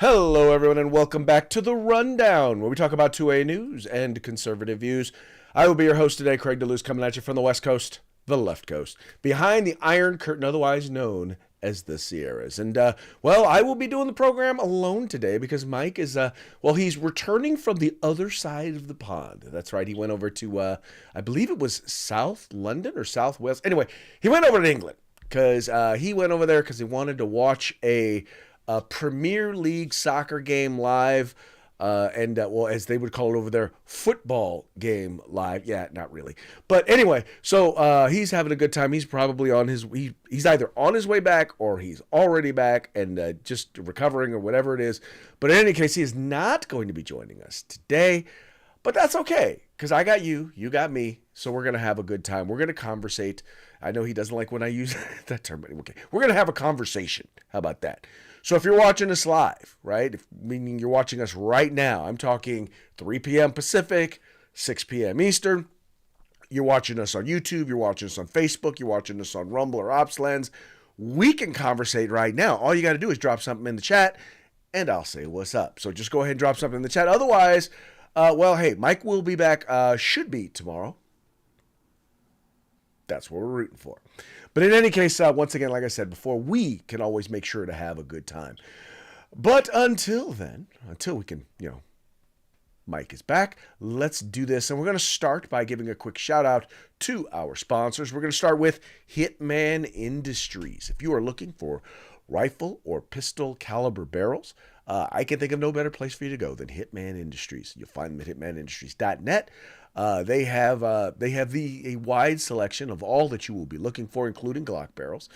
Hello, everyone, and welcome back to The Rundown, where we talk about 2A news and conservative views. I will be your host today, Craig DeLuz, coming at you from the West Coast, the left coast, behind the Iron Curtain, otherwise known as the Sierras. And, I will be doing the program alone today because Mike is, he's returning from the other side of the pond. That's right, he went over to, I believe it was South London or South Wales. Anyway, he went over to England because he went over there because he wanted to watch a Premier League soccer game live, as they would call it over there, football game live. Yeah, not really. But anyway, so he's having a good time. He's probably he's either on his way back or he's already back and just recovering or whatever it is. But in any case, he is not going to be joining us today. But that's okay, because I got you, you got me, so we're going to have a good time. We're going to conversate. I know he doesn't like when I use that term, but okay. We're going to have a conversation. How about that? So if you're watching us live, right, meaning you're watching us right now, I'm talking 3 p.m. Pacific, 6 p.m. Eastern. You're watching us on YouTube. You're watching us on Facebook. You're watching us on Rumble or OpsLens. We can conversate right now. All you got to do is drop something in the chat, and I'll say what's up. So just go ahead and drop something in the chat. Otherwise, Mike will be back, should be tomorrow. That's what we're rooting for. But in any case, once again, like I said before, we can always make sure to have a good time. But until then, until we can, Mike is back, let's do this. And we're going to start by giving a quick shout out to our sponsors. We're going to start with Hitman Industries. If you are looking for rifle or pistol caliber barrels, I can think of no better place for you to go than Hitman Industries. You'll find them at hitmanindustries.net. They have a wide selection of all that you will be looking for, including Glock barrels.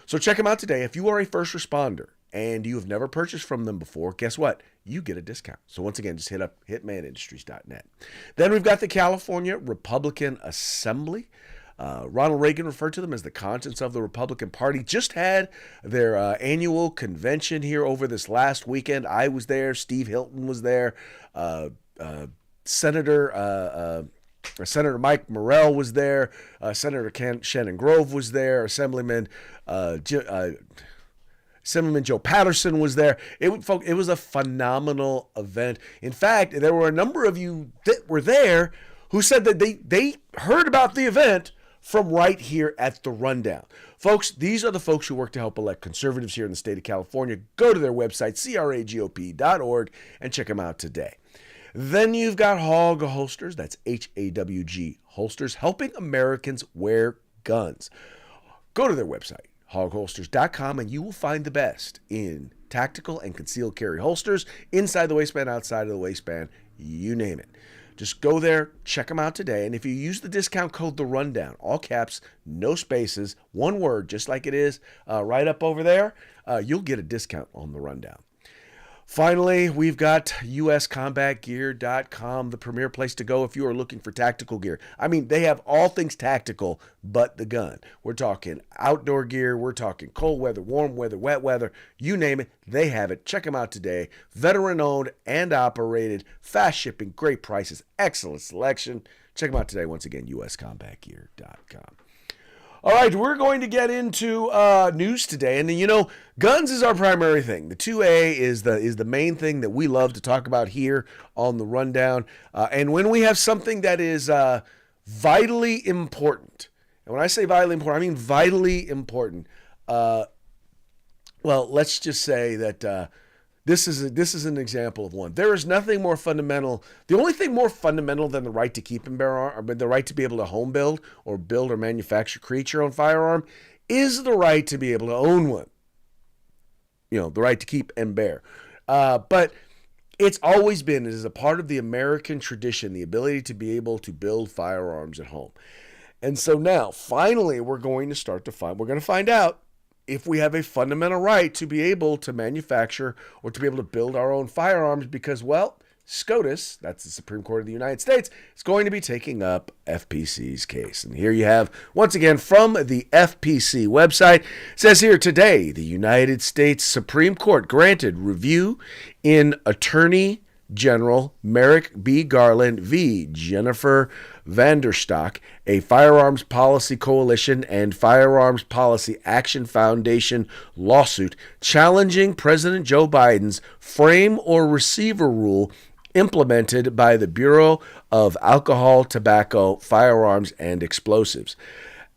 So check them out today. If you are a first responder and you have never purchased from them before, guess what? You get a discount. So once again, just hit up hitmanindustries.net. Then we've got the California Republican Assembly. Ronald Reagan referred to them as the conscience of the Republican Party. Just had their annual convention here over this last weekend. I was there. Steve Hilton was there. Senator Mike Morrell was there. Senator Shannon Grove was there. Assemblyman Joe Patterson was there. It was a phenomenal event. In fact, there were a number of you that were there who said that they heard about the event from right here at The Rundown. Folks, these are the folks who work to help elect conservatives here in the state of California. Go to their website, cragop.org, and check them out today. Then you've got Hawg Holsters, that's H-A-W-G Holsters, helping Americans wear guns. Go to their website, hogholsters.com, and you will find the best in tactical and concealed carry holsters, inside the waistband, outside of the waistband, you name it. Just go there, check them out today, and if you use the discount code The Rundown, all caps, no spaces, one word, just like it is right up over there, you'll get a discount on The Rundown. Finally, we've got uscombatgear.com, the premier place to go if you are looking for tactical gear. I mean, they have all things tactical but the gun. We're talking outdoor gear. We're talking cold weather, warm weather, wet weather. You name it, they have it. Check them out today. Veteran-owned and operated. Fast shipping, great prices, excellent selection. Check them out today. Once again, uscombatgear.com. All right, we're going to get into news today, and guns is our primary thing. The 2A is the main thing that we love to talk about here on The Rundown. And when we have something that is vitally important, and when I say vitally important, I mean vitally important. Let's just say that this is an example of one. There is nothing more fundamental. The only thing more fundamental than the right to keep and bear arms, but the right to be able to home build or create your own firearm, is the right to be able to own one. The right to keep and bear. But it's always been, it is a part of the American tradition, the ability to be able to build firearms at home. And so now, finally, we're going to find out if we have a fundamental right to be able to manufacture or to be able to build our own firearms because, SCOTUS, that's the Supreme Court of the United States, is going to be taking up FPC's case. And here you have, once again, from the FPC website, it says here, today, the United States Supreme Court granted review in Attorney General Merrick B. Garland v. Jennifer Vanderstock, a Firearms Policy Coalition and Firearms Policy Action Foundation lawsuit challenging President Joe Biden's frame or receiver rule implemented by the Bureau of Alcohol, Tobacco, Firearms, and Explosives.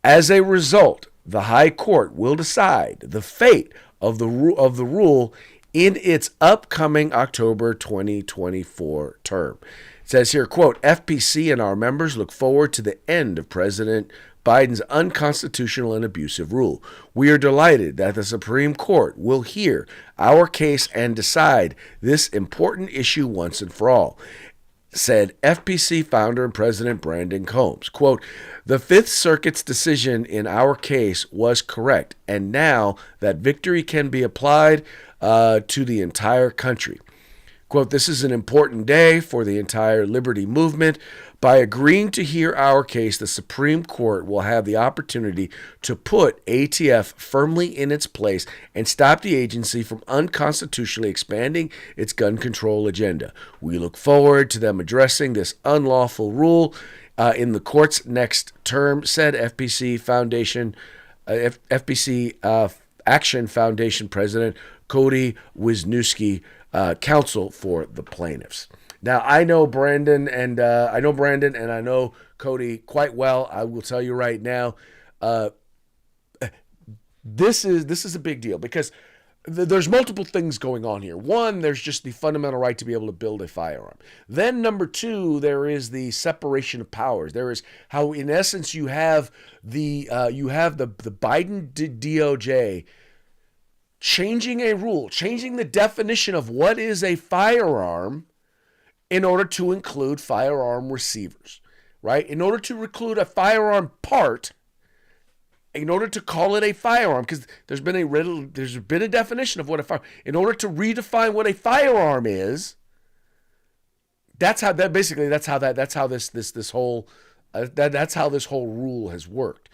As a result, the High Court will decide the fate of the rule in its upcoming October 2024 term. It says here, quote, FPC and our members look forward to the end of President Biden's unconstitutional and abusive rule. We are delighted that the Supreme Court will hear our case and decide this important issue once and for all, said FPC founder and president Brandon Combs. Quote, the Fifth Circuit's decision in our case was correct, and now that victory can be applied to the entire country. Quote, this is an important day for the entire liberty movement. By agreeing to hear our case, the Supreme Court will have the opportunity to put ATF firmly in its place and stop the agency from unconstitutionally expanding its gun control agenda. We look forward to them addressing this unlawful rule in the court's next term, said FPC Action Foundation President Cody Wisniewski, counsel for the plaintiffs. Now, I know Brandon and I know Cody quite well. I will tell you right now, this is a big deal because there's multiple things going on here. One, there's just the fundamental right to be able to build a firearm. Then number two, there is the separation of powers. There is how, in essence, you have the Biden DOJ changing a rule, changing the definition of what is a firearm in order to include firearm receivers, right? In order to include a firearm part, in order to call it a firearm, because there's been a definition of what a firearm. In order to redefine what a firearm is, that's how this whole rule has worked.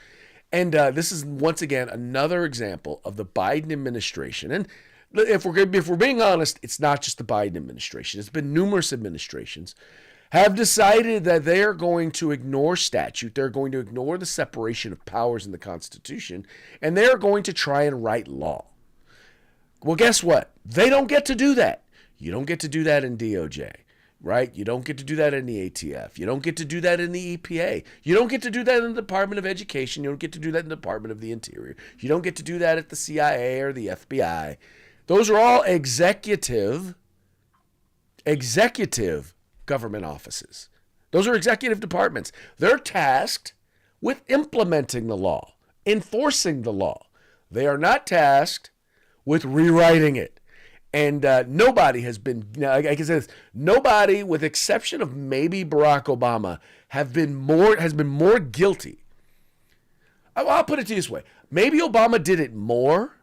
And this is once again another example of the Biden administration. And if we're being honest, it's not just the Biden administration. It's been numerous administrations have decided that they are going to ignore statute. They're going to ignore the separation of powers in the Constitution, and they're going to try and write law. Well, guess what? They don't get to do that. You don't get to do that in DOJ, right? You don't get to do that in the ATF. You don't get to do that in the EPA. You don't get to do that in the Department of Education. You don't get to do that in the Department of the Interior. You don't get to do that at the CIA or the FBI. Those are all executive government offices. Those are executive departments. They're tasked with implementing the law, enforcing the law. They are not tasked with rewriting it. And nobody has been, like I said, nobody, with exception of maybe Barack Obama, has been more guilty. I'll put it to you this way. Maybe Obama did it more,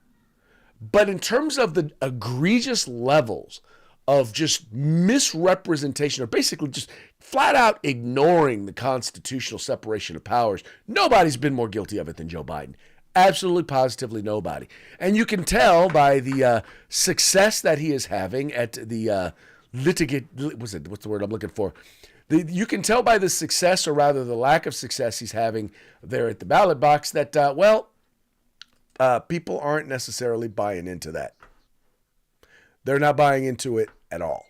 but in terms of the egregious levels of just misrepresentation, or basically just flat out ignoring the constitutional separation of powers, nobody's been more guilty of it than Joe Biden. Absolutely, positively nobody. And you can tell by the success that he is having at the what's the word I'm looking for? You can tell by the success, or rather the lack of success he's having there at the ballot box, that, people aren't necessarily buying into that. They're not buying into it at all.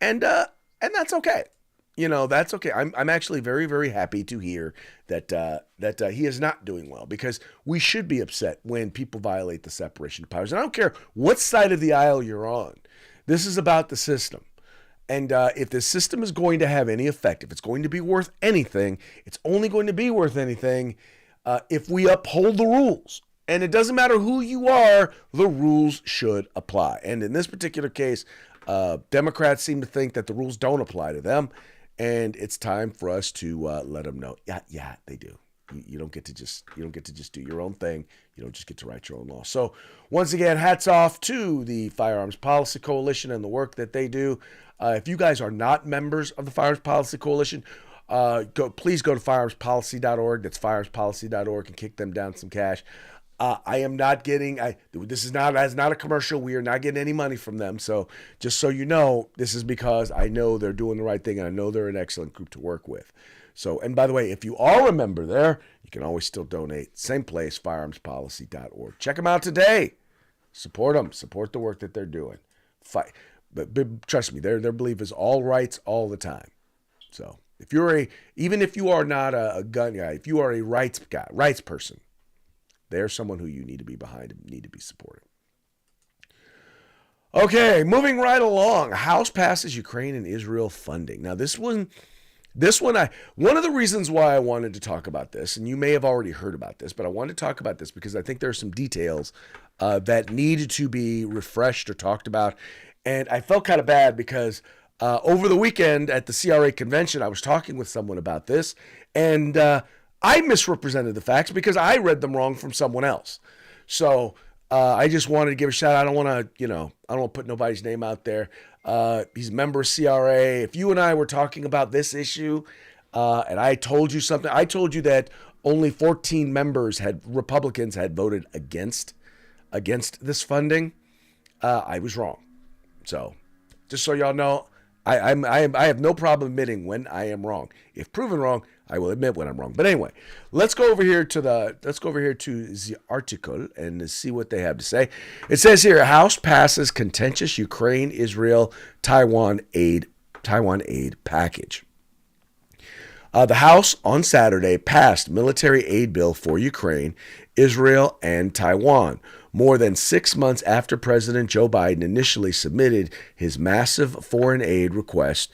And that's okay. That's okay. I'm actually very, very happy to hear that he is not doing well, because we should be upset when people violate the separation of powers. And I don't care what side of the aisle you're on. This is about the system. And if the system is going to have any effect, if it's going to be worth anything, it's only going to be worth anything if we uphold the rules. And it doesn't matter who you are, the rules should apply. And in this particular case, Democrats seem to think that the rules don't apply to them. And it's time for us to let them know. Yeah, they do. You don't get to just do your own thing. You don't just get to write your own law. So once again, hats off to the Firearms Policy Coalition and the work that they do. If you guys are not members of the Firearms Policy Coalition, please go to firearmspolicy.org. That's firearmspolicy.org, and kick them down some cash. I am not getting. This is not a commercial. We are not getting any money from them. So just so you know, this is because I know they're doing the right thing, and I know they're an excellent group to work with. So, and by the way, if you are a member there, you can always still donate. Same place, firearmspolicy.org. Check them out today. Support them. Support the work that they're doing. Fight, but trust me, their belief is all rights all the time. So even if you are not a gun guy, if you are a rights guy, rights person, they're someone who you need to be behind and need to be supporting. Okay, moving right along. House passes Ukraine and Israel funding. Now one of the reasons why I wanted to talk about this, and you may have already heard about this, but I wanted to talk about this because I think there are some details that needed to be refreshed or talked about. And I felt kind of bad because over the weekend at the CRA convention, I was talking with someone about this, and I misrepresented the facts because I read them wrong from someone else. So I just wanted to give a shout out. I don't want to put nobody's name out there. He's a member of CRA. If you and I were talking about this issue, and I told you something, I told you that only 14 Republicans had voted against this funding. I was wrong. So just so y'all know, I have no problem admitting when I am wrong. If proven wrong, I will admit when I'm wrong. But anyway, let's go over here to the article and see what they have to say. It says here, House passes contentious Ukraine, Israel, Taiwan aid package. The House on Saturday passed military aid bill for Ukraine, Israel, and Taiwan, more than 6 months after President Joe Biden initially submitted his massive foreign aid request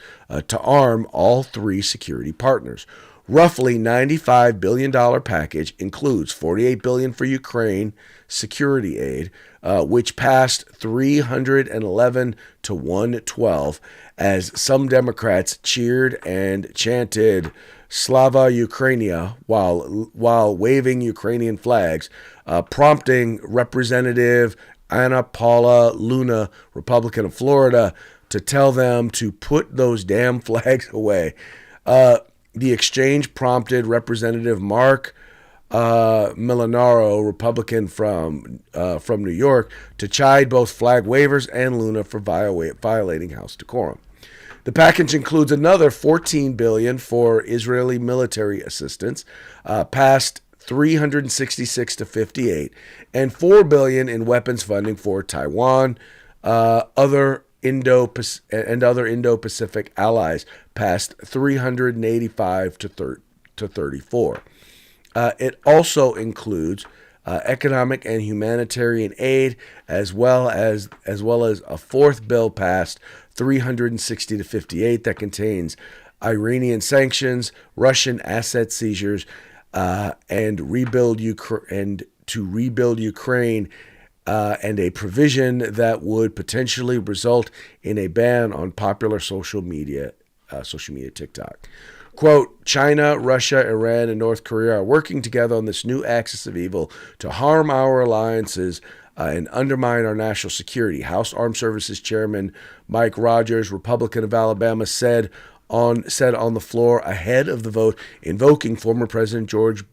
to arm all three security partners. Roughly $95 billion package includes $48 billion for Ukraine security aid, which passed 311 to 112 as some Democrats cheered and chanted Slava Ukrainia while waving Ukrainian flags, prompting Representative Anna Paula Luna, Republican of Florida, to tell them to put those damn flags away. The exchange prompted Representative Mark Milanaro, Republican from New York, to chide both flag wavers and Luna for violating House decorum. The package includes another $14 billion for Israeli military assistance, passed 366 to 58, and $4 billion in weapons funding for Taiwan, other Indo-Pacific allies, passed 385 to 34. It also includes economic and humanitarian aid, as well as a fourth bill passed 360 to 58 that contains Iranian sanctions, Russian asset seizures, and to rebuild Ukraine, and a provision that would potentially result in a ban on popular social media TikTok. Quote, China, Russia, Iran, and North Korea are working together on this new axis of evil to harm our alliances and undermine our national security. House Armed Services Chairman Mike Rogers, Republican of Alabama, said on the floor ahead of the vote, invoking former President George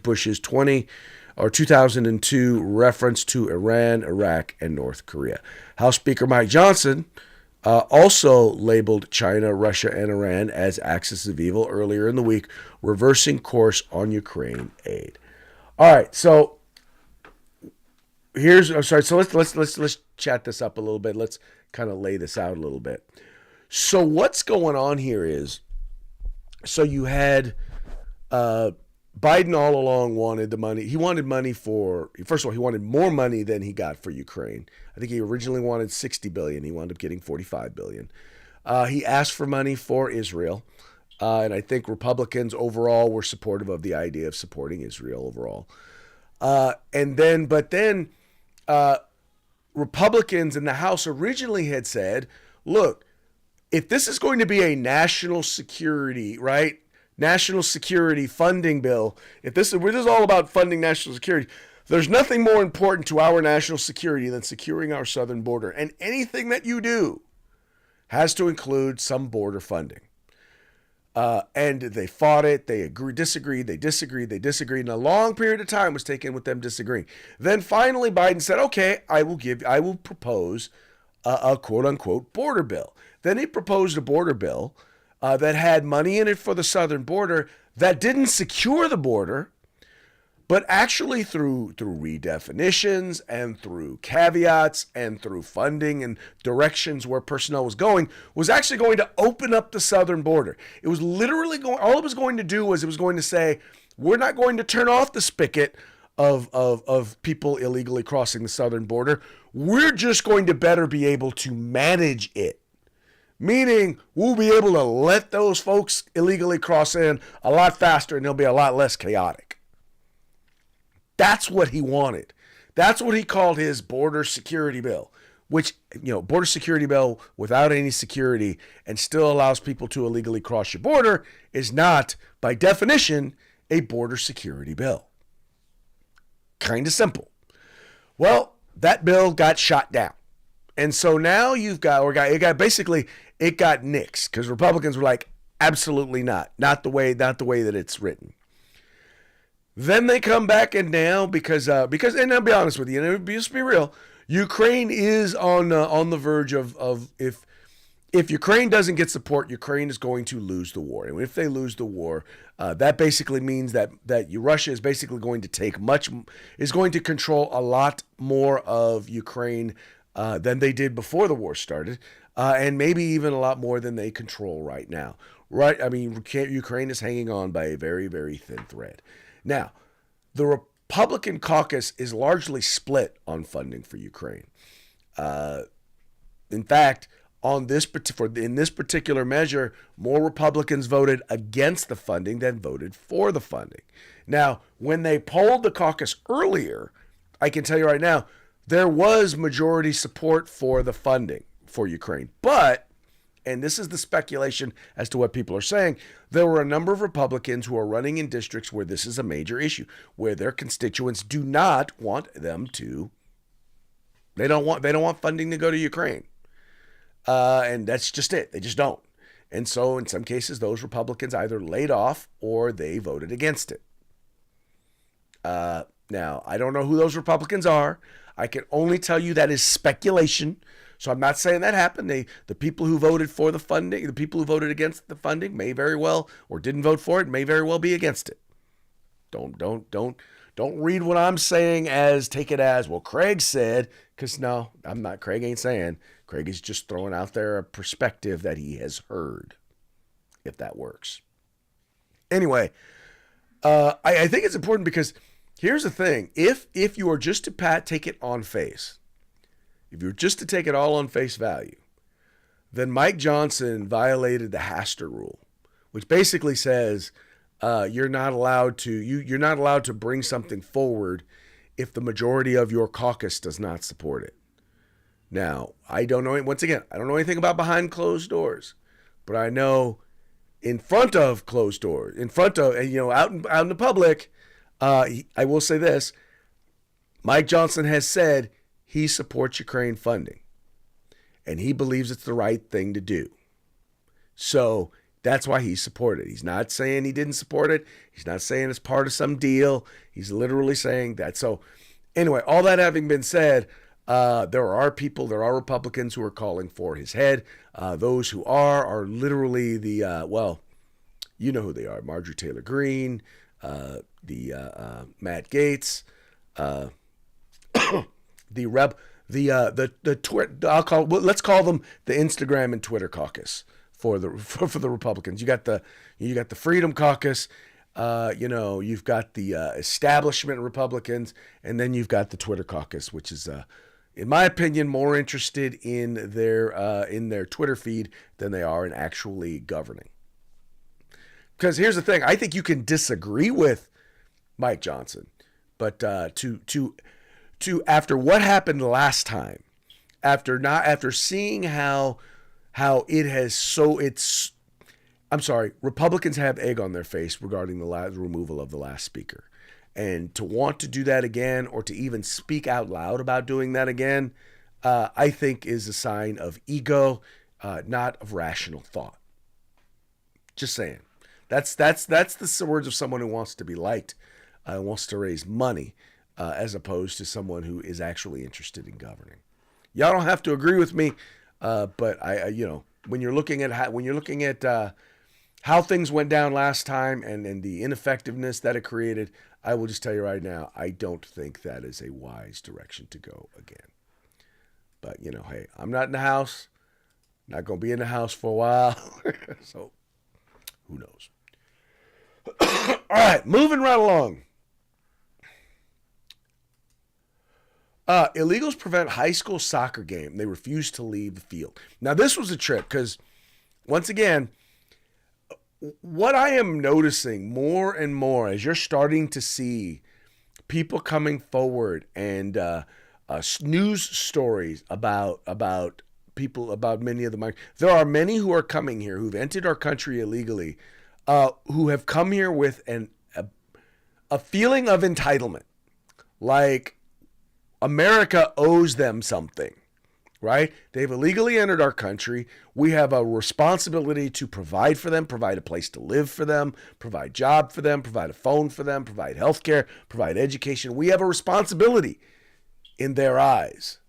Bush's 2002 reference to Iran, Iraq, and North Korea. House Speaker Mike Johnson also labeled China, Russia, and Iran as axis of evil earlier in the week, reversing course on Ukraine aid. All right, so let's chat this up a little bit. Let's kind of lay this out a little bit. So what's going on here is, so you had Biden all along wanted the money. He wanted money first of all, he wanted more money than he got for Ukraine. I think he originally wanted $60 billion. He wound up getting $45 billion. He asked for money for Israel. And I think Republicans overall were supportive of the idea of supporting Israel overall. But then Republicans in the House originally had said, look, if this is going to be a national security, right? National security funding bill, if this is all about funding national security, there's nothing more important to our national security than securing our southern border. And anything that you do has to include some border funding. And they fought it. They disagreed. They disagreed. They disagreed. And a long period of time was taken with them disagreeing. Then finally, Biden said, "Okay, I will propose a quote unquote border bill." Then he proposed a border bill that had money in it for the southern border that didn't secure the border, but actually through redefinitions and through caveats and through funding and directions where personnel was actually going to open up the southern border. It was literally all it was going to do was it was going to say, we're not going to turn off the spigot of people illegally crossing the southern border. We're just going to better be able to manage it. Meaning we'll be able to let those folks illegally cross in a lot faster and they'll be a lot less chaotic. That's what he wanted. That's what he called his border security bill, which, border security bill without any security and still allows people to illegally cross your border is not, by definition, a border security bill. Kind of simple. Well, that bill got shot down. And so now it got nixed because Republicans were like, absolutely not. Not the way that it's written. Then they come back and now because and I'll be honest with you, and just be real, Ukraine is on the verge of if Ukraine doesn't get support, Ukraine is going to lose the war, and if they lose the war, that basically means that Russia is basically going to control a lot more of Ukraine than they did before the war started, and maybe even a lot more than they control right now. Right? I mean, Ukraine is hanging on by a very, very thin thread. Now, the Republican caucus is largely split on funding for Ukraine. In fact, in this particular measure, more Republicans voted against the funding than voted for the funding. Now, when they polled the caucus earlier, I can tell you right now, there was majority support for the funding for Ukraine. But, and this is the speculation as to what people are saying, there were a number of Republicans who are running in districts where this is a major issue, where their constituents do not want them to, they don't want funding to go to Ukraine. And that's just it. They just don't. And so in some cases, those Republicans either laid off or they voted against it. Now, I don't know who those Republicans are. I can only tell you that is speculation. So I'm not saying that happened. The people who voted for the funding, the people who voted against the funding may very well, or didn't vote for it, may very well be against it. Don't read what I'm saying as, take it as, well, Craig said, because no, I'm not. Craig ain't saying. Craig is just throwing out there a perspective that he has heard, if that works. Anyway, I think it's important because here's the thing. If you are just to take it on face, if you're just to take it all on face value, then Mike Johnson violated the Hastert rule, which basically says you're not allowed to bring something forward if the majority of your caucus does not support it. Now, I don't know. Once again, I don't know anything about behind closed doors, but I know in front of closed doors, out in the public, I will say this: Mike Johnson has said he supports Ukraine funding, and he believes it's the right thing to do. So that's why he supported it. He's not saying he didn't support it. He's not saying it's part of some deal. He's literally saying that. So anyway, all that having been said, there are Republicans who are calling for his head. Those who are literally the, you know who they are: Marjorie Taylor Greene, Matt Gaetz, let's call them the Instagram and Twitter caucus for the Republicans. You got the Freedom Caucus, you've got the establishment Republicans, and then you've got the Twitter caucus, which is in my opinion more interested in their Twitter feed than they are in actually governing. Because here's the thing, I think you can disagree with Mike Johnson, but to after what happened last time, after seeing how Republicans have egg on their face regarding the removal of the last speaker, and to want to do that again, or to even speak out loud about doing that again, I think is a sign of ego, not of rational thought. Just saying. That's the words of someone who wants to be liked, wants to raise money, as opposed to someone who is actually interested in governing. Y'all don't have to agree with me, but when you're looking at how things went down last time and the ineffectiveness that it created, I will just tell you right now, I don't think that is a wise direction to go again. But hey, I'm not in the house, not gonna be in the house for a while, so who knows? All right, moving right along. Illegals prevent high school soccer game. They refuse to leave the field. Now, this was a trip because, once again, what I am noticing more and more as you're starting to see people coming forward and news stories about people, about many of the migrants. There are many who are coming here who've entered our country illegally, who have come here with a feeling of entitlement, like America owes them something, right? They've illegally entered our country. We have a responsibility to provide for them, provide a place to live for them, provide job for them, provide a phone for them, provide health care, provide education. We have a responsibility in their eyes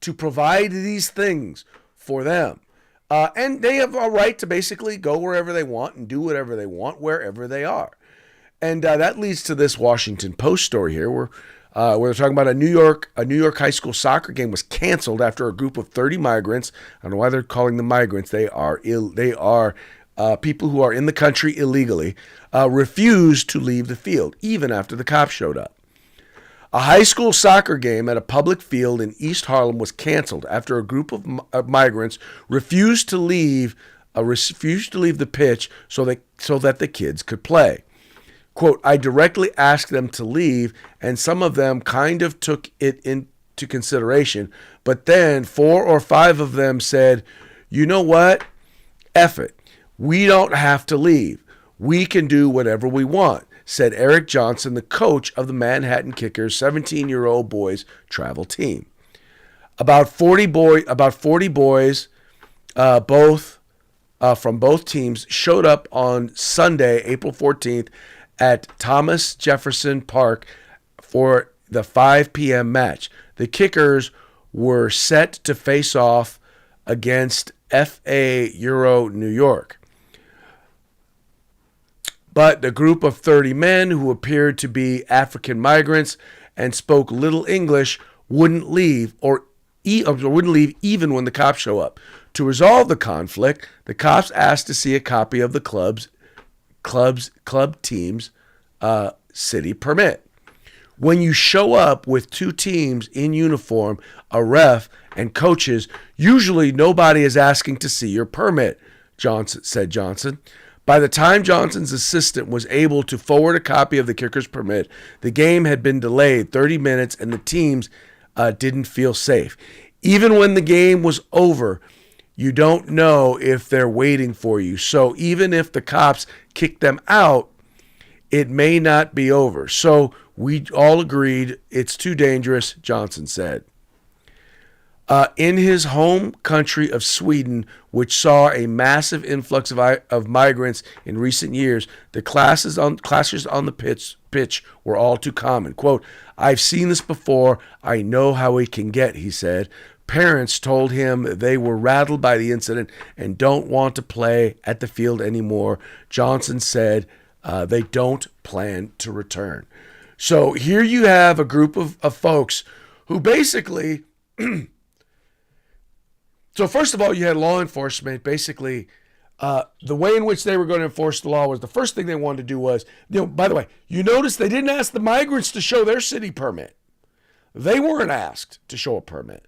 to provide these things for them. And they have a right to basically go wherever they want and do whatever they want wherever they are. And that leads to this Washington Post story here where they're talking about a New York high school soccer game was canceled after a group of 30 migrants. I don't know why they're calling them migrants. They are people who are in the country illegally, refused to leave the field even after the cops showed up. A high school soccer game at a public field in East Harlem was canceled after a group of migrants refused to leave the pitch so that the kids could play. Quote, I directly asked them to leave, and some of them kind of took it into consideration, but then 4 or 5 of them said, you know what? F it. We don't have to leave. We can do whatever we want, said Eric Johnson, the coach of the Manhattan Kickers' 17-year-old boys travel team. About 40 boys, both from both teams, showed up on Sunday, April 14th, at Thomas Jefferson Park for the 5 p.m. match. The Kickers were set to face off against FA Euro New York. But the group of 30 men who appeared to be African migrants and spoke little English wouldn't leave even when the cops show up. To resolve the conflict, the cops asked to see a copy of the club team's city permit. When you show up with 2 teams in uniform, a ref, and coaches, usually nobody is asking to see your permit, said Johnson. By the time Johnson's assistant was able to forward a copy of the Kickers' permit, the game had been delayed 30 minutes and the teams didn't feel safe. Even when the game was over, you don't know if they're waiting for you. So even if the cops kick them out, it may not be over. So we all agreed it's too dangerous, Johnson said. In his home country of Sweden, which saw a massive influx of migrants in recent years, the clashes on the pitch were all too common. Quote, I've seen this before. I know how it can get, he said. Parents told him they were rattled by the incident and don't want to play at the field anymore. Johnson said they don't plan to return. So here you have a group of folks who basically... So first of all, you had law enforcement. Basically, the way in which they were going to enforce the law was the first thing they wanted to do was, by the way, you notice they didn't ask the migrants to show their city permit. They weren't asked to show a permit.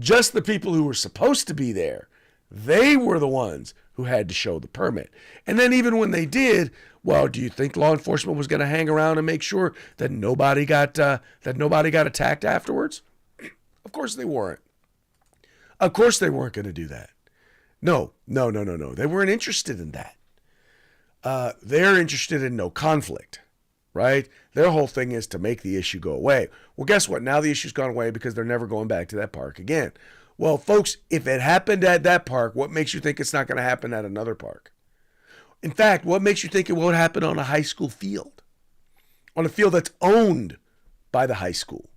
Just the people who were supposed to be there, they were the ones who had to show the permit. And then even when they did, well, do you think law enforcement was going to hang around and make sure that nobody got attacked afterwards? Of course they weren't. Of course they weren't going to do that. No. They weren't interested in that. They're interested in no conflict, right? Their whole thing is to make the issue go away. Well, guess what? Now the issue's gone away because they're never going back to that park again. Well, folks, if it happened at that park, what makes you think it's not going to happen at another park? In fact, what makes you think it won't happen on a high school field? On a field that's owned by the high school?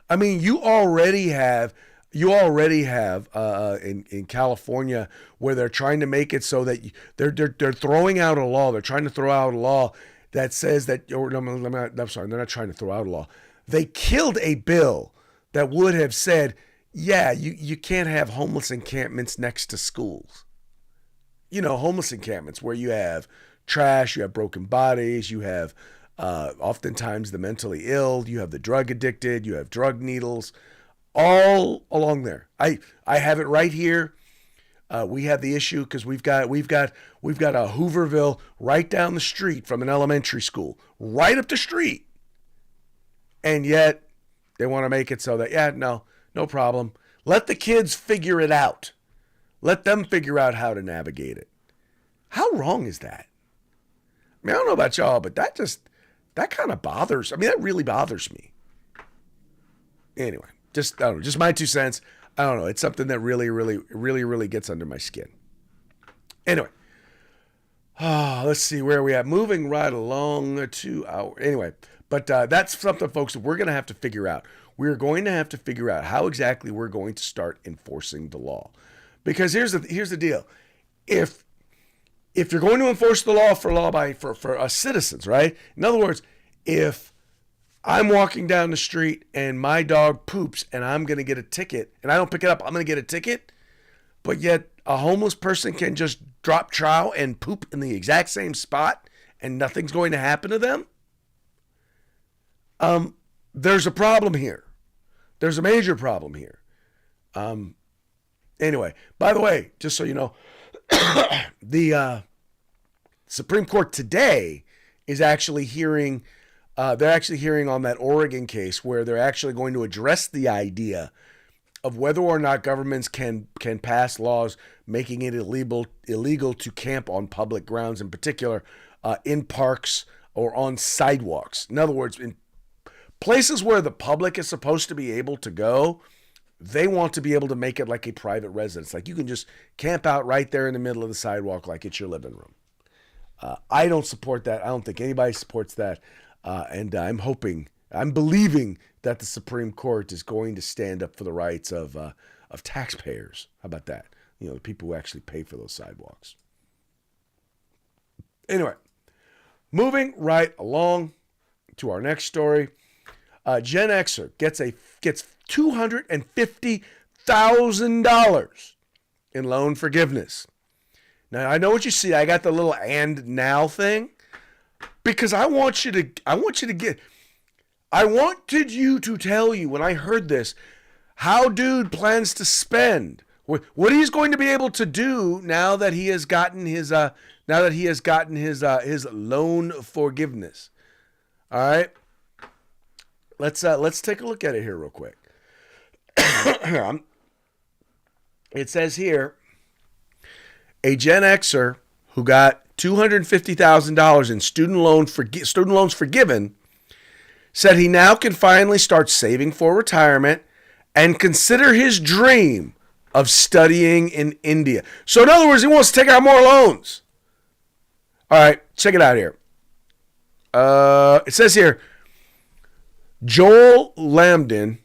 I mean, you already have in California where they're trying to make it so that they're throwing out a law. They're trying to throw out a law that says that, I'm sorry, they're not trying to throw out a law. They killed a bill that would have said, yeah, you can't have homeless encampments next to schools. Homeless encampments where you have trash, you have broken bodies, you have oftentimes the mentally ill, you have the drug addicted, you have drug needles, all along there. I have it right here. We have the issue because we've got a Hooverville right down the street from an elementary school, right up the street, and yet they want to make it so that no problem. Let the kids figure it out. Let them figure out how to navigate it. How wrong is that? I mean, I don't know about y'all, but that kind of bothers. I mean, that really bothers me. Anyway, I don't know, just my 2 cents. I don't know. It's something that really, really, really, really gets under my skin. Anyway, let's see where we at. Moving right along to our anyway. But that's something, folks, that we're going to have to figure out. We're going to have to figure out how exactly we're going to start enforcing the law. Because here's the deal. If you're going to enforce the law for us citizens, right? In other words, if I'm walking down the street and my dog poops and I'm going to get a ticket and I don't pick it up, I'm going to get a ticket, but yet a homeless person can just drop trow and poop in the exact same spot and nothing's going to happen to them, there's a problem here. There's a major problem here. Anyway, by the way, just so you know, the Supreme Court today is actually hearing, they're actually hearing on that Oregon case where they're actually going to address the idea of whether or not governments can pass laws making it illegal to camp on public grounds, in particular in parks or on sidewalks. In other words, in places where the public is supposed to be able to go, they want to be able to make it like a private residence. Like you can just camp out right there in the middle of the sidewalk like it's your living room. I don't support that. I don't think anybody supports that. And I'm believing that the Supreme Court is going to stand up for the rights of taxpayers. How about that? The people who actually pay for those sidewalks. Anyway, moving right along to our next story. Gen Xer gets $250,000 in loan forgiveness. Now, I know what you see. I got the little and now thing because I wanted you to tell you when I heard this, how dude plans to spend, what he's going to be able to do now that he has gotten his loan forgiveness. All right. Let's take a look at it here real quick. It says here, a Gen Xer who got $250,000 in student loans forgiven said he now can finally start saving for retirement and consider his dream of studying in India. So in other words, he wants to take out more loans. All right, check it out here. It says here, Joel Lambden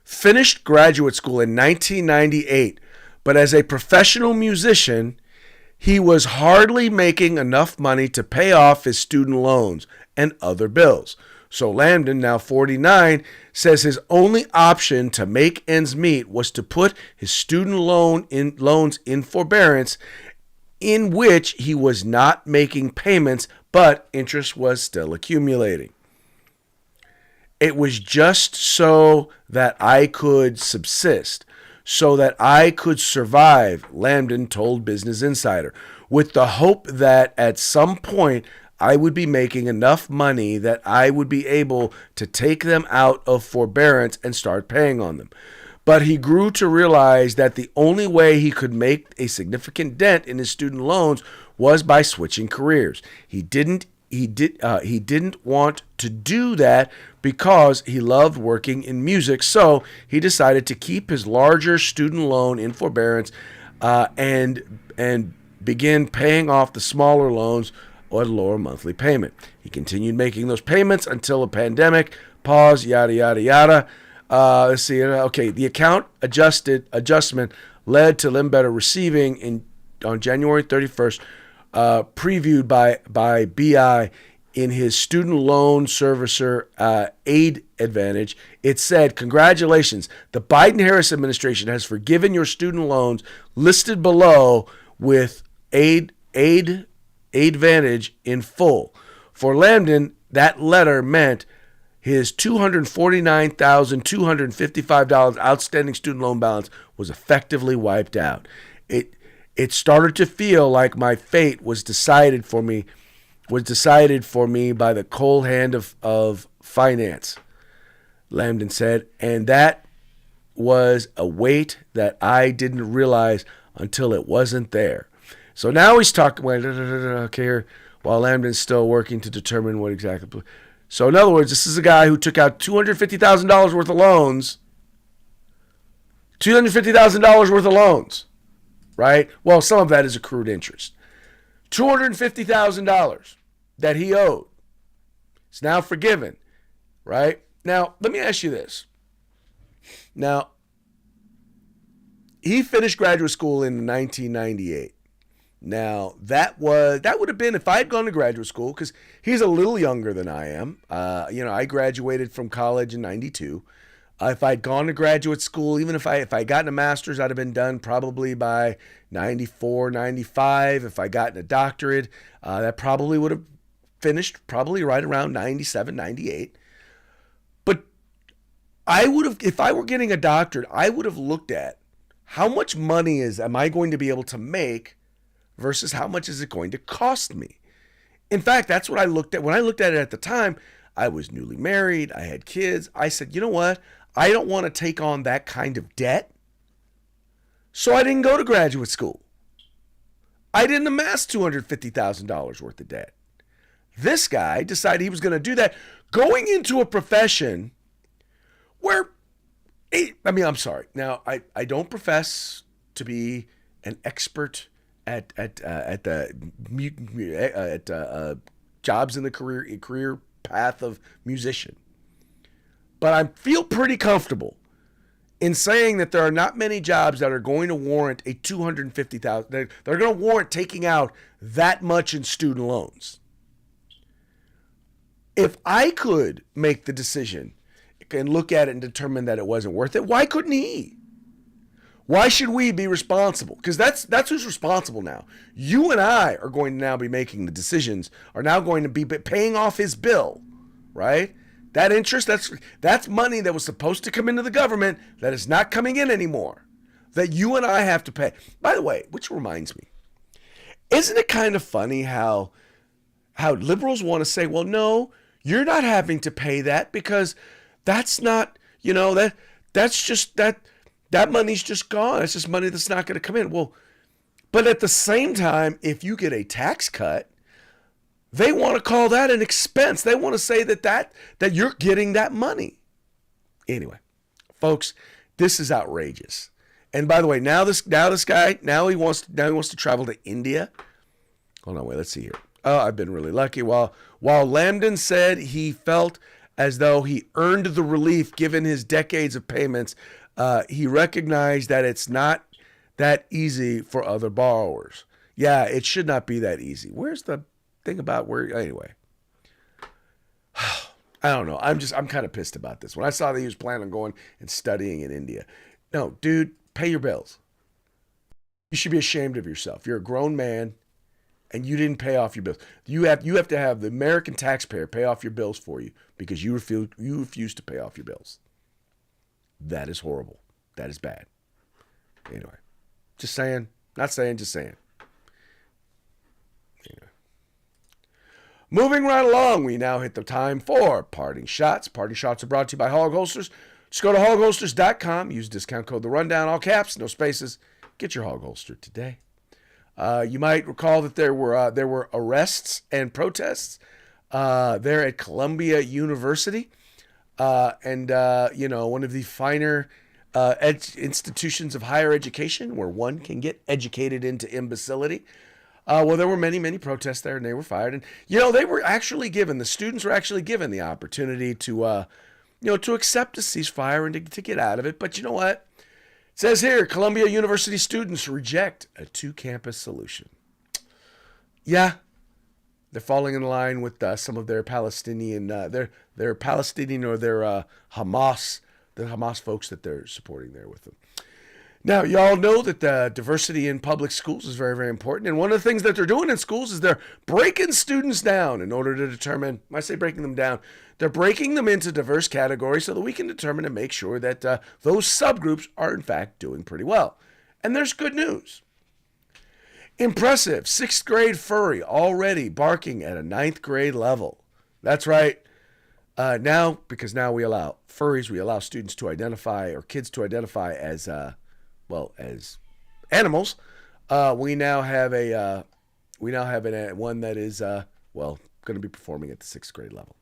finished graduate school in 1998, but as a professional musician, he was hardly making enough money to pay off his student loans and other bills. So Lambden, now 49, says his only option to make ends meet was to put his student loans in forbearance, in which he was not making payments, but interest was still accumulating. It was just so that I could subsist, so that I could survive, Lambden told Business Insider, with the hope that at some point I would be making enough money that I would be able to take them out of forbearance and start paying on them. But he grew to realize that the only way he could make a significant dent in his student loans was by switching careers. He didn't want to do that because he loved working in music, so he decided to keep his larger student loan in forbearance and begin paying off the smaller loans or lower monthly payment. He continued making those payments until a pandemic, pause, yada, yada, yada. Let's see. Okay, the account adjustment led to Limbetter receiving on January 31st, previewed by BI in his student loan servicer aid advantage. It said, "Congratulations, the Biden-Harris administration has forgiven your student loans listed below with aid advantage in full." For Lambden, that letter meant his $249,255 outstanding student loan balance was effectively wiped out. It started to feel like my fate was decided for me by the cold hand of finance, Lambden said, and that was a weight that I didn't realize until it wasn't there. So now he's talking, okay, here, while Lambden's still working to determine what exactly. So in other words, this is a guy who took out $250,000 worth of loans. $250,000 worth of loans, right? Well, some of that is accrued interest. $250,000 that he owed. It's now forgiven, right? Now, let me ask you this. Now, he finished graduate school in 1998. Now, that would have been, if I had gone to graduate school, because he's a little younger than I am. I graduated from college in 92. If I'd gone to graduate school, even if I gotten a master's, I'd have been done probably by 94, 95. If I gotten a doctorate, that probably would have finished probably right around 97, 98. But I would have, if I were getting a doctorate, I would have looked at how much money am I going to be able to make versus how much is it going to cost me. In fact, that's what I looked at. When I looked at it at the time, I was newly married. I had kids. I said, you know what? I don't want to take on that kind of debt. So I didn't go to graduate school. I didn't amass $250,000 worth of debt. This guy decided he was going to do that, going into a profession where, I'm sorry. Now, I don't profess to be an expert at jobs in the career path of musician. But I feel pretty comfortable in saying that there are not many jobs that are going to warrant a $250,000. They're going to warrant taking out that much in student loans. If I could make the decision and look at it and determine that it wasn't worth it, why couldn't he? Why should we be responsible? Because that's who's responsible now. You and I are going to now be making the decisions, are now going to be paying off his bill, right? That interest, that's money that was supposed to come into the government that is not coming in anymore, that you and I have to pay. By the way, which reminds me, isn't it kind of funny how liberals want to say, well, no, you're not having to pay that because that's not, that's just that money's just gone. It's just money that's not going to come in. Well, but at the same time, if you get a tax cut, they want to call that an expense. They want to say that you're getting that money. Anyway, folks, this is outrageous. And by the way, now this guy he wants to travel to India. Hold on, wait, let's see here. Oh, I've been really lucky. While Lambden said he felt as though he earned the relief given his decades of payments, he recognized that it's not that easy for other borrowers. Yeah, it should not be that easy. Where's the thing about where, anyway? I don't know. I'm kind of pissed about this. When I saw that he was planning on going and studying in India. No, dude, pay your bills. You should be ashamed of yourself. You're a grown man and you didn't pay off your bills. You have to have the American taxpayer pay off your bills for you because you refuse to pay off your bills. That is horrible. That is bad. Anyway, just saying. Not saying, just saying. Anyway. Moving right along, we now hit the time for Parting Shots. Parting Shots are brought to you by Hog Holsters. Just go to hogholsters.com. Use discount code The Rundown, all caps, no spaces. Get your hog holster today. You might recall that there were arrests and protests there at Columbia University. One of the finer institutions of higher education where one can get educated into imbecility. Well, there were many, many protests there, and they were fired. And, they were actually given, the students were actually given the opportunity to, to accept a ceasefire and to get out of it. But you know what? It says here, Columbia University students reject a two-campus solution. Yeah, they're falling in line with some of their Palestinian, their Palestinian or their Hamas, the Hamas folks that they're supporting there with them. Now, y'all know that the diversity in public schools is very, very important. And one of the things that they're doing in schools is they're breaking students down in order to determine, when I say breaking them down, they're breaking them into diverse categories so that we can determine and make sure that those subgroups are, in fact, doing pretty well. And there's good news. Impressive. 6th grade furry already barking at a 9th grade level. That's right. Because now we allow furries, we allow students to identify, or kids to identify as as animals. We now have one that is going to be performing at the 6th grade level.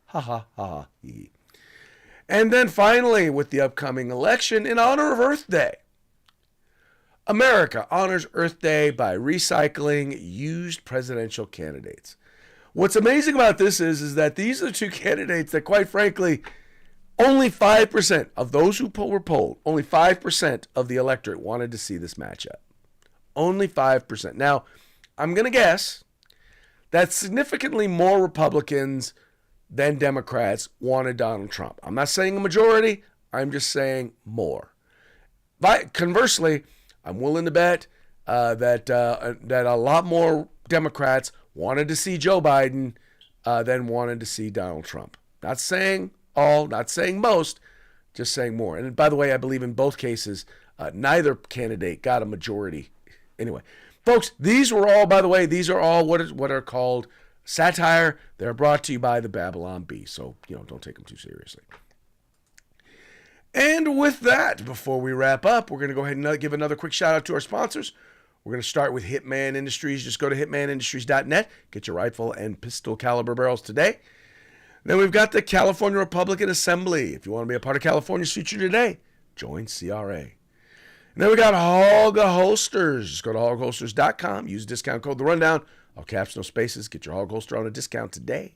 Ha ha ha ha. And then finally, with the upcoming election, in honor of Earth Day, America honors Earth Day by recycling used presidential candidates. What's amazing about this is that these are the two candidates that, quite frankly, only 5% of those who were polled, only 5% of the electorate wanted to see this matchup. Only 5%. Now, I'm going to guess that significantly more Republicans than Democrats wanted Donald Trump. I'm not saying a majority. I'm just saying more. But conversely, I'm willing to bet that a lot more Democrats wanted to see Joe Biden than wanted to see Donald Trump. Not saying all, not saying most, just saying more. And by the way, I believe in both cases, neither candidate got a majority. Anyway, folks, these are all what are called satire. They're brought to you by the Babylon Bee. So, don't take them too seriously. And with that, before we wrap up, we're going to go ahead and give another quick shout out to our sponsors. We're going to start with Hitman Industries. Just go to hitmanindustries.net. Get your rifle and pistol caliber barrels today. Then we've got the California Republican Assembly. If you want to be a part of California's future today, join CRA. And then we got Hogga Holsters. Just go to hogholsters.com. Use discount code The Rundown. All caps, no spaces. Get your Hog Holster on a discount today.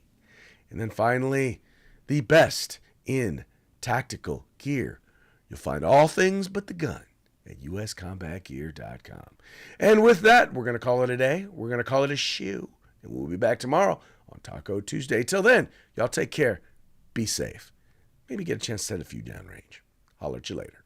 And then finally, the best in tactical gear. You'll find all things but the gun at uscombatgear.com. And with that, we're going to call it a day. We're going to call it a shoe. And we'll be back tomorrow on Taco Tuesday. Till then, y'all take care. Be safe. Maybe get a chance to set a few downrange. Holler at you later.